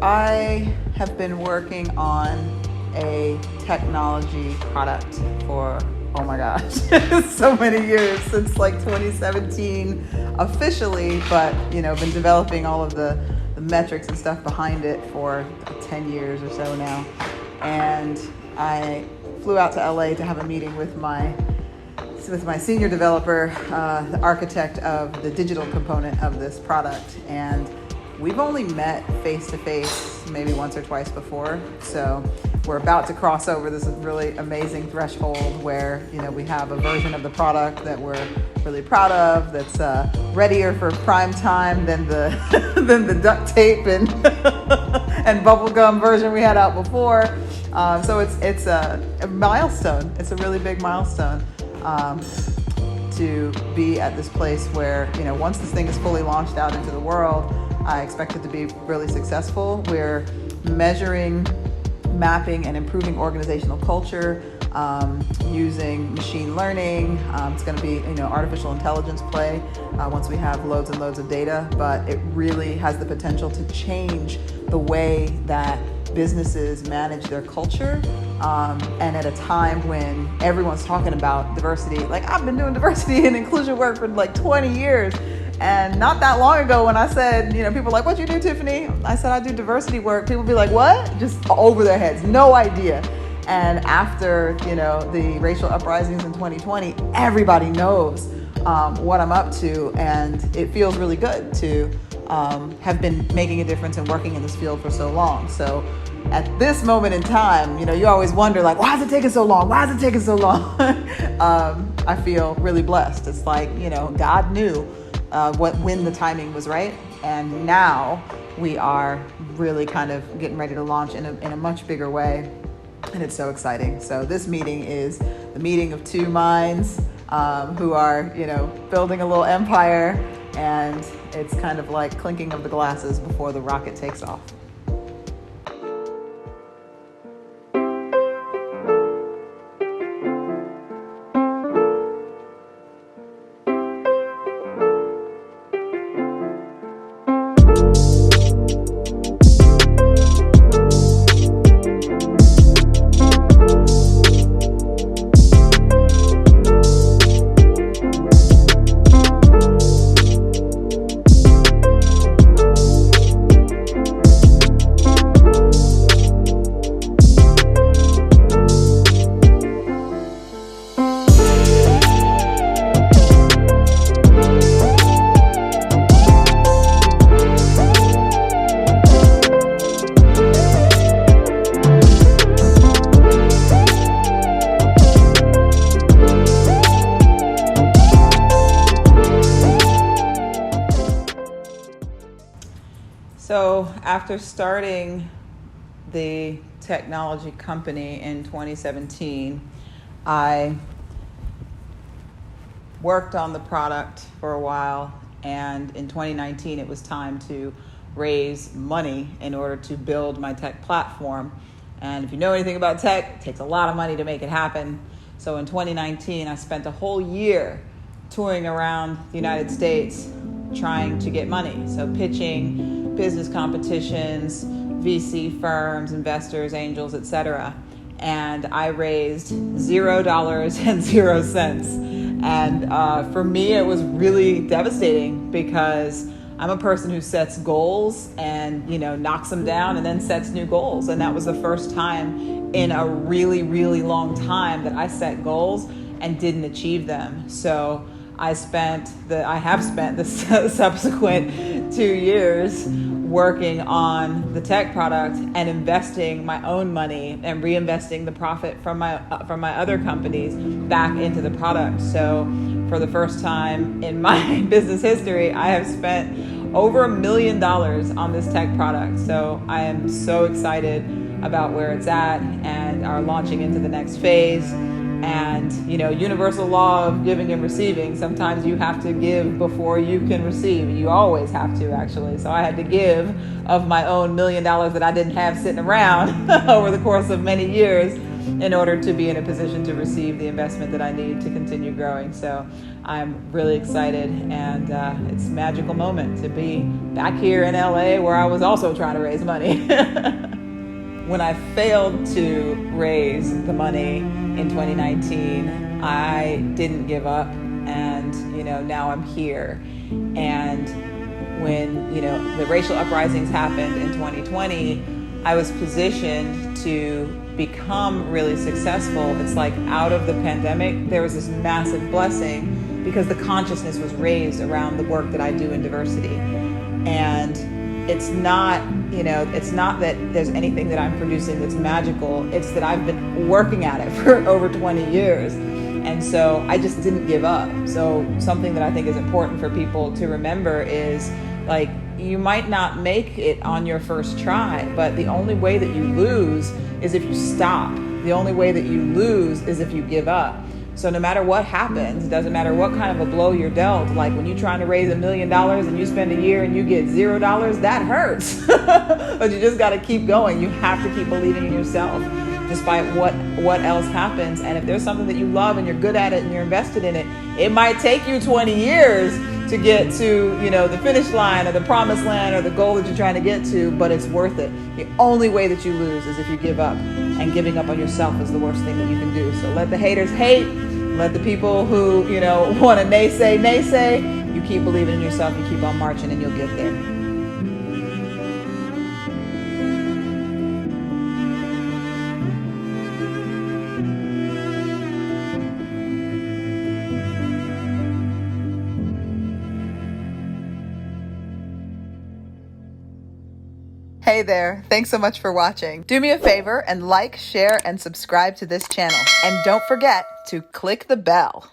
I have been working on a technology product for, oh my gosh, so many years, since like 2017 officially, but been developing all of the metrics and stuff behind it for 10 years or so now. And I flew out to LA to have a meeting with my senior developer, the architect of the digital component of this product. And we've only met face-to-face maybe once or twice before. So we're about to cross over this really amazing threshold where, we have a version of the product that we're really proud of, that's readier for prime time than the than the duct tape and and bubblegum version we had out before. So it's a milestone. It's a really big milestone to be at this place where, once this thing is fully launched out into the world, I expect it to be really successful. We're measuring, mapping, and improving organizational culture using machine learning. It's going to be, artificial intelligence play once we have loads and loads of data, but it really has the potential to change the way that businesses manage their culture. And at a time when everyone's talking about diversity, like I've been doing diversity and inclusion work for like 20 years. And not that long ago when I said, people are like, what you do, Tiffany? I said, I do diversity work. People be like, what? Just over their heads, no idea. And after, the racial uprisings in 2020, everybody knows what I'm up to. And it feels really good to have been making a difference and working in this field for so long. So at this moment in time, you always wonder, like, why is it taking so long? Why is it taking so long? I feel really blessed. It's like, God knew when the timing was right. And now we are really kind of getting ready to launch in a much bigger way. And it's so exciting. So this meeting is the meeting of two minds who are, building a little empire. And it's kind of like clinking of the glasses before the rocket takes off. So after starting the technology company in 2017, I worked on the product for a while, and in 2019 it was time to raise money in order to build my tech platform. And if you know anything about tech, it takes a lot of money to make it happen. So in 2019 I spent a whole year touring around the United States trying to get money. So pitching business competitions, VC firms, investors, angels, etc. And I raised $0 and 0 cents. And for me, it was really devastating because I'm a person who sets goals and, knocks them down and then sets new goals. And that was the first time in a really, really long time that I set goals and didn't achieve them. So I have spent the subsequent 2 years working on the tech product and investing my own money and reinvesting the profit from my other companies back into the product. So for the first time in my business history, I have spent over $1 million on this tech product. So I am so excited about where it's at and are launching into the next phase. And, universal law of giving and receiving. Sometimes you have to give before you can receive. You always have to, actually. So I had to give of my own $1 million that I didn't have sitting around over the course of many years in order to be in a position to receive the investment that I need to continue growing. So I'm really excited, and it's a magical moment to be back here in LA where I was also trying to raise money. When I failed to raise the money in 2019, I didn't give up, and now I'm here. And when the racial uprisings happened in 2020, I was positioned to become really successful. It's like out of the pandemic, there was this massive blessing because the consciousness was raised around the work that I do in diversity. And it's not that there's anything that I'm producing that's magical. It's that I've been working at it for over 20 years. And so I just didn't give up. So something that I think is important for people to remember is, like, you might not make it on your first try, but the only way that you lose is if you stop. The only way that you lose is if you give up. So no matter what happens, it doesn't matter what kind of a blow you're dealt. Like when you're trying to raise $1 million and you spend a year and you get $0, that hurts. But you just got to keep going. You have to keep believing in yourself despite what else happens. And if there's something that you love and you're good at it and you're invested in it, it might take you 20 years to get to the finish line or the promised land or the goal that you're trying to get to, but it's worth it. The only way that you lose is if you give up, and giving up on yourself is the worst thing that you can do. So let the haters hate, let the people who want to naysay. You keep believing in yourself, you keep on marching, and you'll get there. Hey there, thanks so much for watching. Do me a favor and like, share, and subscribe to this channel. And don't forget to click the bell.